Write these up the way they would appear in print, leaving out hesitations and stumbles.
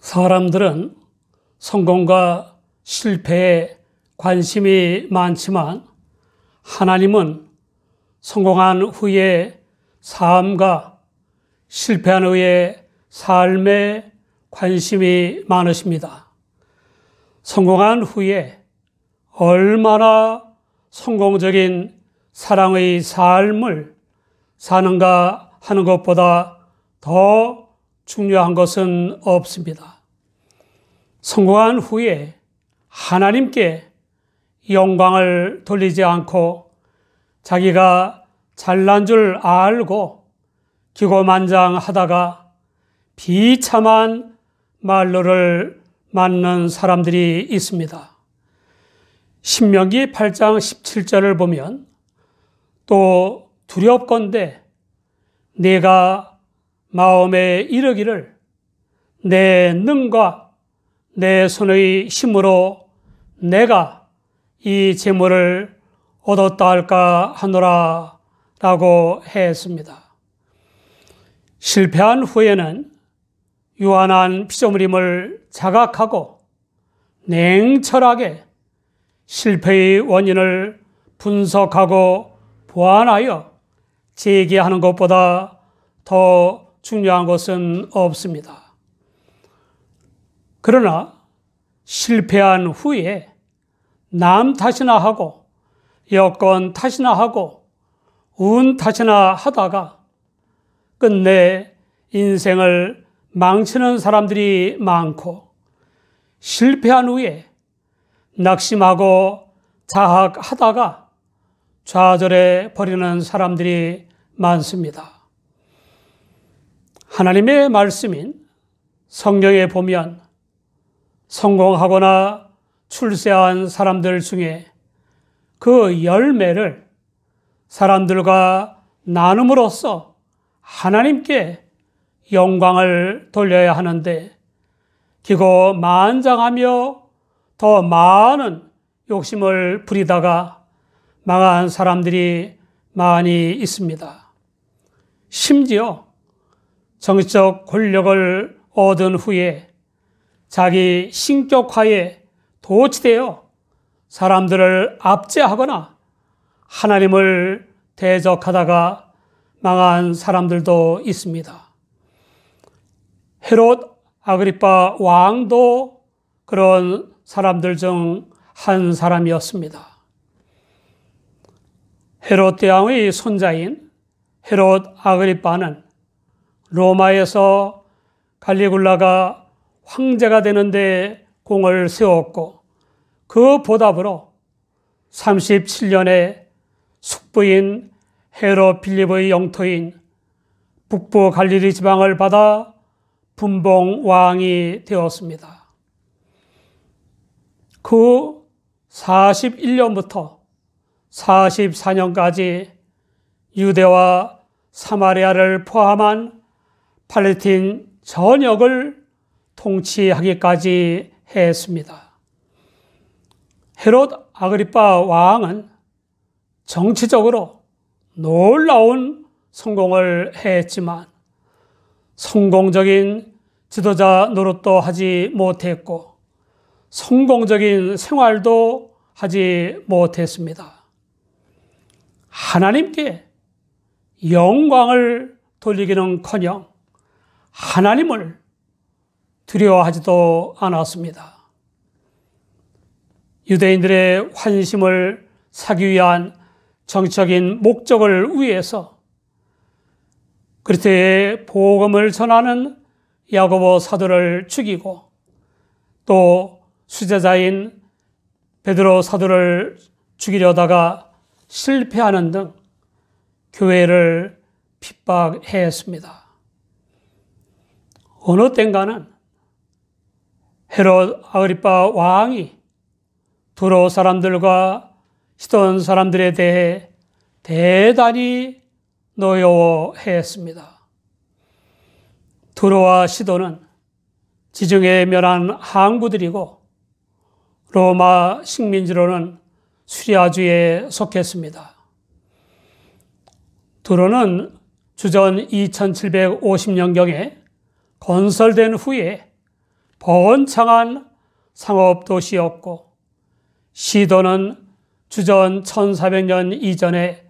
사람들은 성공과 실패에 관심이 많지만 하나님은 성공한 후의 삶과 실패한 후의 삶에 관심이 많으십니다. 성공한 후에 얼마나 성공적인 사랑의 삶을 사는가 하는 것보다 더 중요한 것은 없습니다. 성공한 후에 하나님께 영광을 돌리지 않고 자기가 잘난 줄 알고 기고만장하다가 비참한 말로를 맞는 사람들이 있습니다. 신명기 8장 17절을 보면 또 두렵건대 내가 마음에 이르기를 내 능과 내 손의 힘으로 내가 이 재물을 얻었다 할까 하노라 라고 했습니다. 실패한 후에는 유한한 피조물임을 자각하고 냉철하게 실패의 원인을 분석하고 보완하여 재개하는 것보다 더 중요한 것은 없습니다. 그러나 실패한 후에 남 탓이나 하고 여건 탓이나 하고 운 탓이나 하다가 끝내 인생을 망치는 사람들이 많고 실패한 후에 낙심하고 자학하다가 좌절해 버리는 사람들이 많습니다. 하나님의 말씀인 성경에 보면 성공하거나 출세한 사람들 중에 그 열매를 사람들과 나눔으로써 하나님께 영광을 돌려야 하는데 기고만장하며 더 많은 욕심을 부리다가 망한 사람들이 많이 있습니다. 심지어 정치적 권력을 얻은 후에 자기 신격화에 도취되어 사람들을 압제하거나 하나님을 대적하다가 망한 사람들도 있습니다. 헤롯 아그리파 왕도 그런 사람들 중 한 사람이었습니다. 헤롯 대왕의 손자인 헤롯 아그리파는 로마에서 갈리굴라가 황제가 되는데 공을 세웠고 그 보답으로 37년에 숙부인 헤롯 필립의 영토인 북부 갈릴리 지방을 받아 분봉 왕이 되었습니다. 그 41년부터 44년까지 유대와 사마리아를 포함한 팔레스틴 전역을 통치하기까지 했습니다. 헤롯 아그리파 왕은 정치적으로 놀라운 성공을 했지만 성공적인 지도자 노릇도 하지 못했고 성공적인 생활도 하지 못했습니다. 하나님께 영광을 돌리기는커녕 하나님을 두려워하지도 않았습니다. 유대인들의 환심을 사기 위한 정치적인 목적을 위해서 그리스도의 복음을 전하는 야고보 사도를 죽이고 또 수제자인 베드로 사도를 죽이려다가 실패하는 등 교회를 핍박했습니다. 어느 땐가는 헤롯 아그리파 왕이 두로 사람들과 시돈 사람들에 대해 대단히 노여워했습니다. 두로와 시돈은 지중해 면한 항구들이고 로마 식민지로는 수리아주에 속했습니다. 두로는 주전 2750년경에 건설된 후에 번창한 상업도시였고, 시도는 주전 1400년 이전에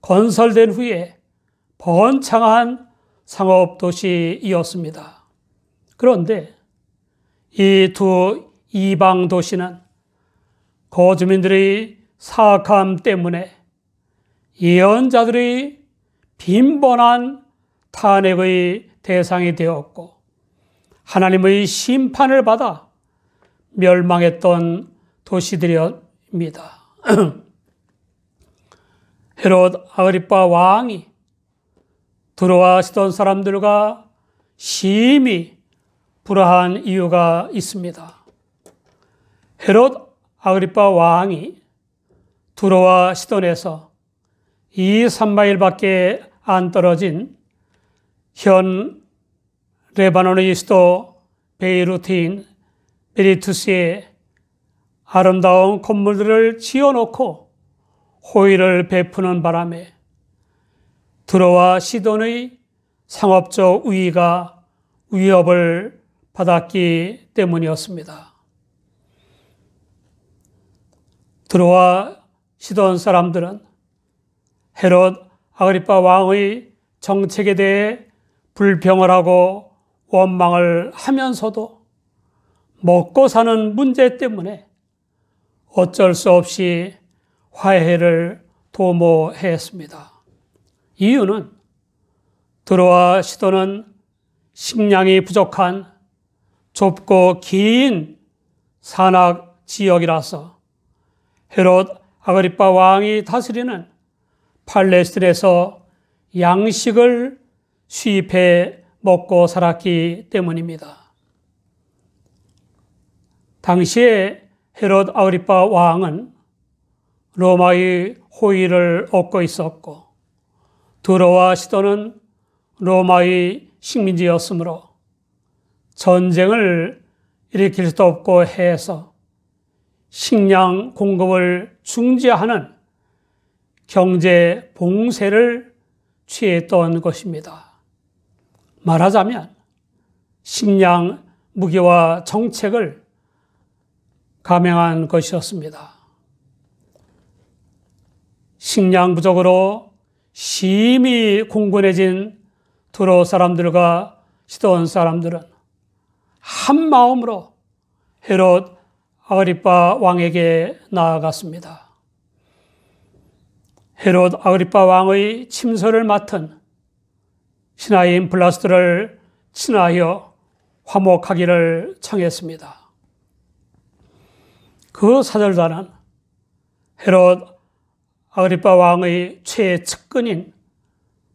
건설된 후에 번창한 상업도시이었습니다. 그런데 이 두 이방 도시는 거주민들의 사악함 때문에 예언자들의 빈번한 탄핵의 대상이 되었고, 하나님의 심판을 받아 멸망했던 도시들입니다. 헤롯 아그리파 왕이 두로와 시돈 사람들과 심히 불화한 이유가 있습니다. 헤롯 아그리파 왕이 두로와 시돈에서 2-3마일밖에 안 떨어진 현 레바논의 수도 베이루트인 베리투스에 아름다운 건물들을 지어놓고 호의를 베푸는 바람에 두로와 시돈의 상업적 우위가 위협을 받았기 때문이었습니다. 두로와 시돈 사람들은 헤롯 아그리파 왕의 정책에 대해 불평을 하고 원망을 하면서도 먹고 사는 문제 때문에 어쩔 수 없이 화해를 도모했습니다. 이유는 두로와 시돈은 식량이 부족한 좁고 긴 산악 지역이라서 헤롯 아그리파 왕이 다스리는 팔레스틴에서 양식을 수입해 먹고 살았기 때문입니다. 당시에 헤롯 아그리파 왕은 로마의 호의를 얻고 있었고, 두로와 시돈은 로마의 식민지였으므로 전쟁을 일으킬 수도 없고 해서 식량 공급을 중지하는 경제 봉쇄를 취했던 것입니다. 말하자면 식량 무기화 정책을 감행한 것이었습니다. 식량 부족으로 심히 공곤해진 두로 사람들과 시돈 사람들은 한 마음으로 헤롯 아그리파 왕에게 나아갔습니다. 헤롯 아그리파 왕의 침소를 맡은 신하인 블라스트를 친하여 화목하기를 청했습니다. 그 사절단은 헤롯 아그리파 왕의 최측근인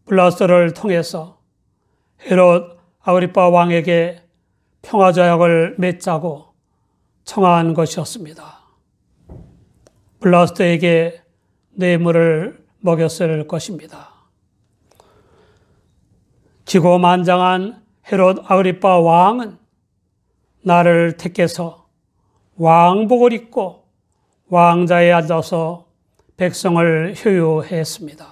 블라스트를 통해서 헤롯 아그리파 왕에게 평화조약을 맺자고 청한 것이었습니다. 블라스트에게 뇌물을 먹였을 것입니다. 기고만장한 헤롯 아그리파 왕은 나를 택해서 왕복을 입고 왕자에 앉아서 백성을 효요했습니다.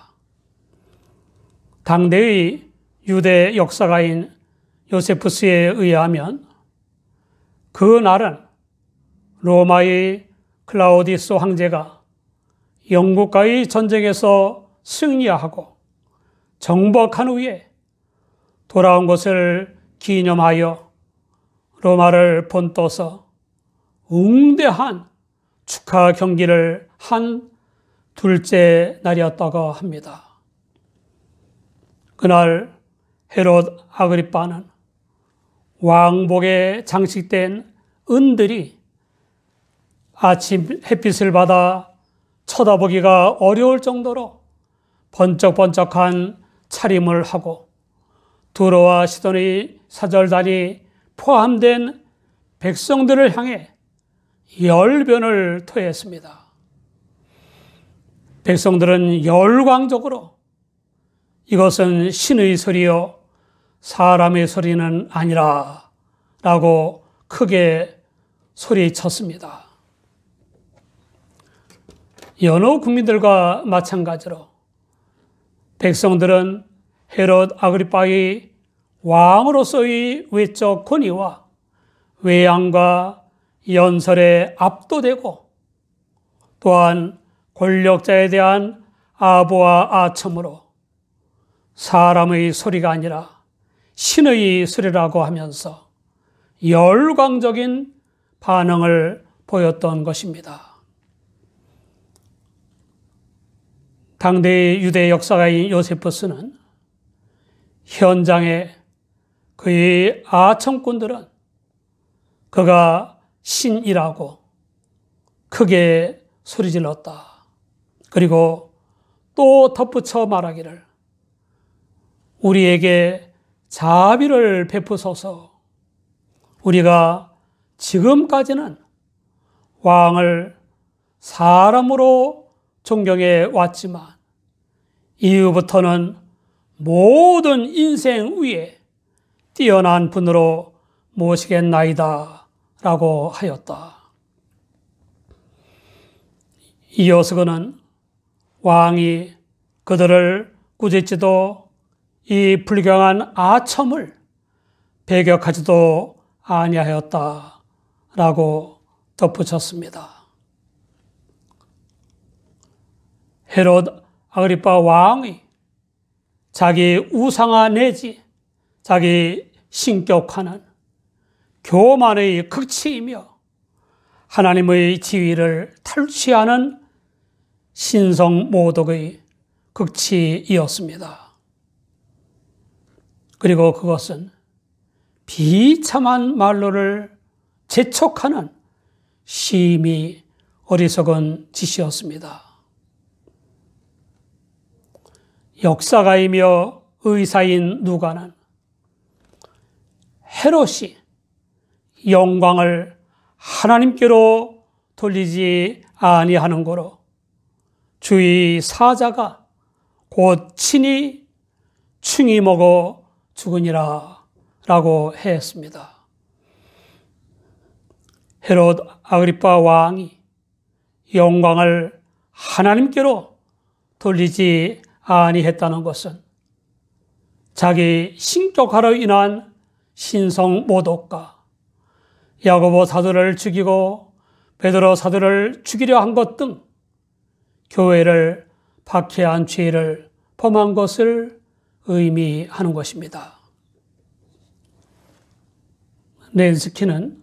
당대의 유대 역사가인 요세푸스에 의하면 그 날은 로마의 클라우디스 황제가 영국과의 전쟁에서 승리하고 정복한 후에 돌아온 것을 기념하여 로마를 본떠서 웅대한 축하 경기를 한 둘째 날이었다고 합니다. 그날 헤롯 아그리파는 왕복에 장식된 은들이 아침 햇빛을 받아 쳐다보기가 어려울 정도로 번쩍번쩍한 차림을 하고 두로와 시돈의 사절단이 포함된 백성들을 향해 열변을 토했습니다. 백성들은 열광적으로 이것은 신의 소리요 사람의 소리는 아니라 라고 크게 소리쳤습니다. 여러 국민들과 마찬가지로 백성들은 헤롯 아그리파의 왕으로서의 외적 권위와 외양과 연설에 압도되고 또한 권력자에 대한 아부와 아첨으로 사람의 소리가 아니라 신의 소리라고 하면서 열광적인 반응을 보였던 것입니다. 당대의 유대 역사가인 요세푸스는 현장에 그의 아첨꾼들은 그가 신이라고 크게 소리질렀다. 그리고 또 덧붙여 말하기를 우리에게 자비를 베푸소서. 우리가 지금까지는 왕을 사람으로 존경해 왔지만 이후부터는 모든 인생 위에 뛰어난 분으로 모시겠나이다 라고 하였다. 이어서 그는 왕이 그들을 꾸짖지도 이 불경한 아첨을 배격하지도 아니하였다 라고 덧붙였습니다. 헤롯 아그리파 왕이 자기 우상화 내지 자기 신격화는 교만의 극치이며 하나님의 지위를 탈취하는 신성모독의 극치이었습니다. 그리고 그것은 비참한 말로를 재촉하는 심히 어리석은 짓이었습니다. 역사가이며 의사인 누가는 헤롯이 영광을 하나님께로 돌리지 아니하는 거로 주의 사자가 곧 친히 충이 먹어 죽으니라 라고 했습니다. 헤롯 아그리파 왕이 영광을 하나님께로 돌리지 아니했다는 것은 자기 신격화로 인한 신성 모독과 야고보 사도를 죽이고 베드로 사도를 죽이려 한 것 등 교회를 박해한 죄를 범한 것을 의미하는 것입니다. 렌스키는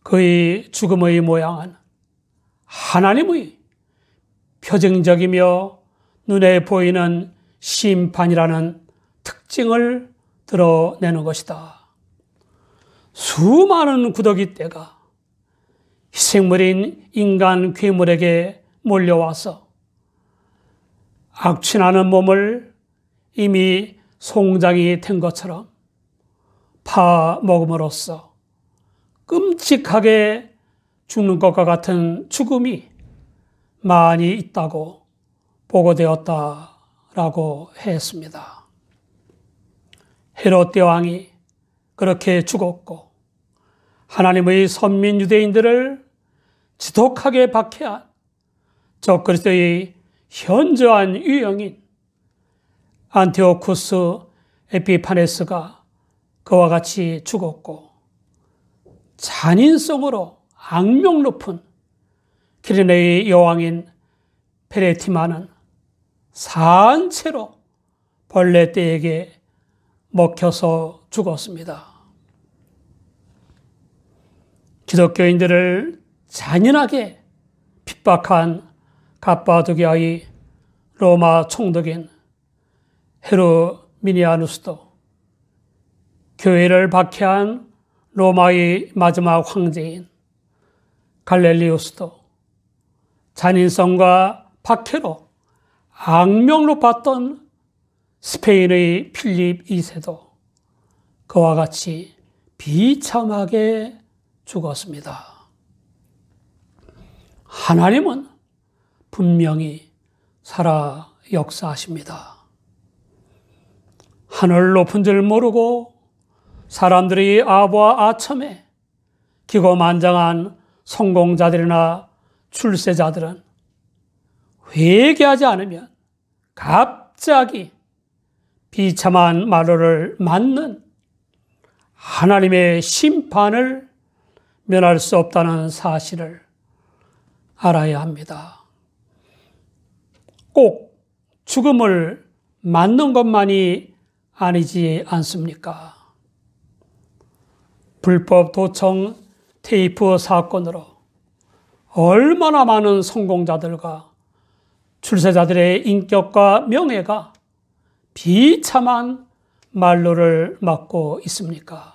그의 죽음의 모양은 하나님의 표징적이며 눈에 보이는 심판이라는 특징을 드러내는 것이다. 수많은 구더기 떼가 희생물인 인간 괴물에게 몰려와서 악취나는 몸을 이미 송장이 된 것처럼 파먹음으로써 끔찍하게 죽는 것과 같은 죽음이 많이 있다고 보고되었다라고 했습니다. 헤롯 대왕이 그렇게 죽었고 하나님의 선민 유대인들을 지독하게 박해한 적그리스도의 현저한 유형인 안티오쿠스 에피파네스가 그와 같이 죽었고 잔인성으로 악명 높은 기레네의 여왕인 페레티마는 사한 채로 벌레떼에게 먹혀서 죽었습니다. 기독교인들을 잔인하게 핍박한 갑바도기아의 로마 총독인 헤르미니아누스도 교회를 박해한 로마의 마지막 황제인 갈렐리우스도 잔인성과 박해로 악명 높았던 스페인의 필립 2세도 그와 같이 비참하게 죽었습니다. 하나님은 분명히 살아 역사하십니다. 하늘 높은 줄 모르고 사람들이 아부와 아첨에 기고만장한 성공자들이나 출세자들은 회개하지 않으면 갑자기 비참한 마루를 맞는 하나님의 심판을 면할 수 없다는 사실을 알아야 합니다. 꼭 죽음을 맞는 것만이 아니지 않습니까? 불법 도청 테이프 사건으로 얼마나 많은 성공자들과 출세자들의 인격과 명예가 비참한 말로를 맞고 있습니까?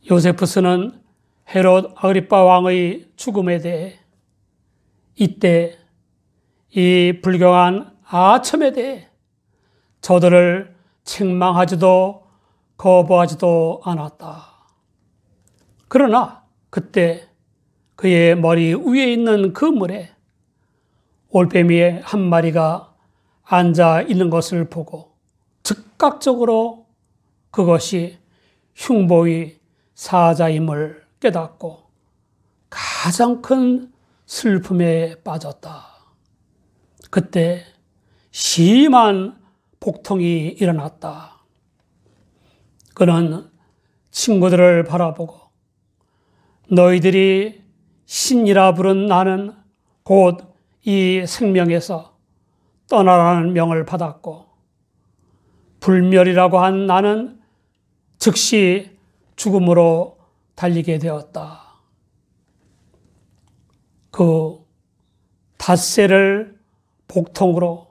요세푸스는 헤롯 아그리파 왕의 죽음에 대해 이때 이 불경한 아첨에 대해 저들을 책망하지도 거부하지도 않았다. 그러나 그때 그의 머리 위에 있는 그물에 올빼미 한 마리가 앉아 있는 것을 보고 즉각적으로 그것이 흉보의 사자임을 깨닫고 가장 큰 슬픔에 빠졌다. 그때 심한 복통이 일어났다. 그는 친구들을 바라보고 너희들이 신이라 부른 나는 곧 이 생명에서 떠나라는 명을 받았고 불멸이라고 한 나는 즉시 죽음으로 달리게 되었다. 그 닷새를 복통으로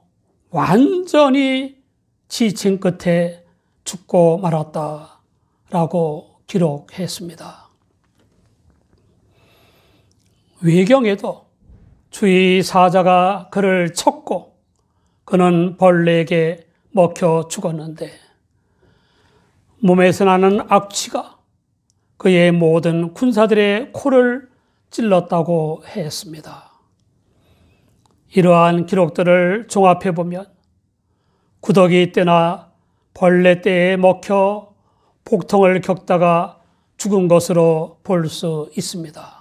완전히 지친 끝에 죽고 말았다라고 기록했습니다. 외경에도 주의 사자가 그를 쳤고 그는 벌레에게 먹혀 죽었는데 몸에서 나는 악취가 그의 모든 군사들의 코를 찔렀다고 했습니다. 이러한 기록들을 종합해 보면 구더기 떼나 벌레 떼에 먹혀 복통을 겪다가 죽은 것으로 볼 수 있습니다.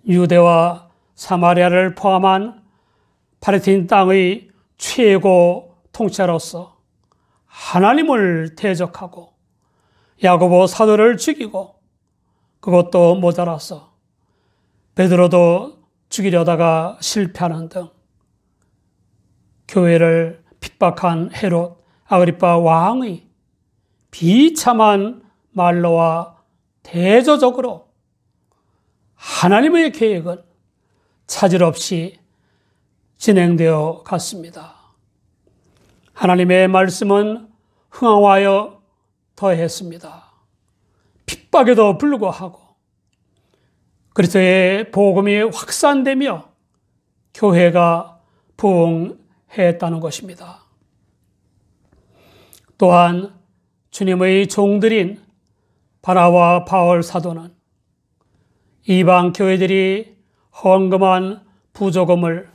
유대와 사마리아를 포함한 팔레스타인 땅의 최고 통치자로서 하나님을 대적하고 야고보 사도를 죽이고 그것도 모자라서 베드로도 죽이려다가 실패하는 등 교회를 핍박한 헤롯 아그리파 왕의 비참한 말로와 대조적으로 하나님의 계획은 차질 없이 진행되어 갔습니다. 하나님의 말씀은 흥황하여 더했습니다. 핍박에도 불구하고 그리스도의 복음이 확산되며 교회가 부흥했다는 것입니다. 또한 주님의 종들인 바나바와 바울 사도는 이방 교회들이 헌금한 부조금을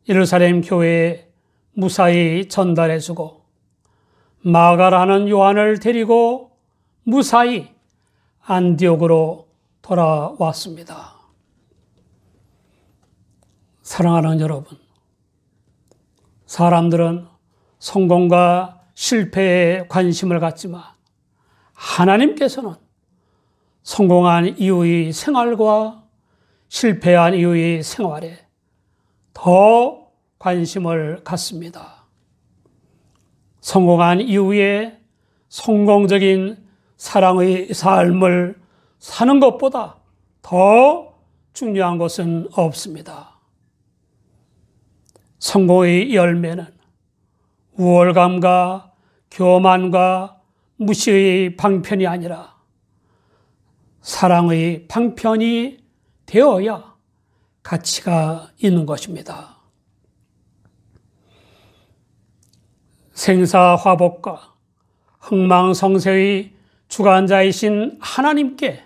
예루살렘 교회에 무사히 전달해주고 마가라는 요한을 데리고 무사히 안디옥으로 돌아왔습니다. 사랑하는 여러분, 사람들은 성공과 실패에 관심을 갖지만 하나님께서는 성공한 이후의 생활과 실패한 이후의 생활에 더 관심을 갖습니다. 성공한 이후에 성공적인 사랑의 삶을 사는 것보다 더 중요한 것은 없습니다. 성공의 열매는 우월감과 교만과 무시의 방편이 아니라 사랑의 방편이 되어야 가치가 있는 것입니다. 생사화복과 흥망성쇠의 주관자이신 하나님께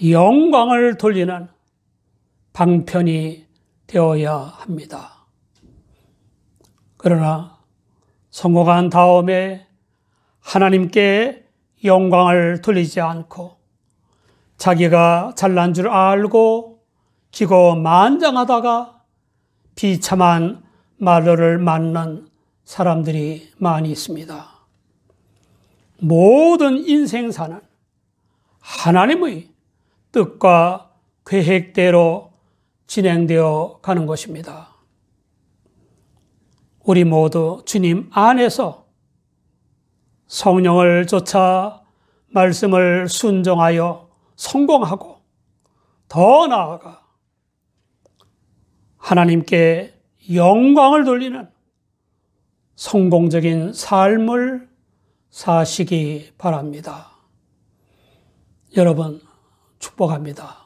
영광을 돌리는 방편이 되어야 합니다. 그러나 성공한 다음에 하나님께 영광을 돌리지 않고 자기가 잘난 줄 알고 기고만장하다가 비참한 말로를 맞는 사람들이 많이 있습니다. 모든 인생사는 하나님의 뜻과 계획대로 진행되어 가는 것입니다. 우리 모두 주님 안에서 성령을 쫓아 말씀을 순종하여 성공하고 더 나아가 하나님께 영광을 돌리는 성공적인 삶을 사시기 바랍니다. 여러분 축복합니다.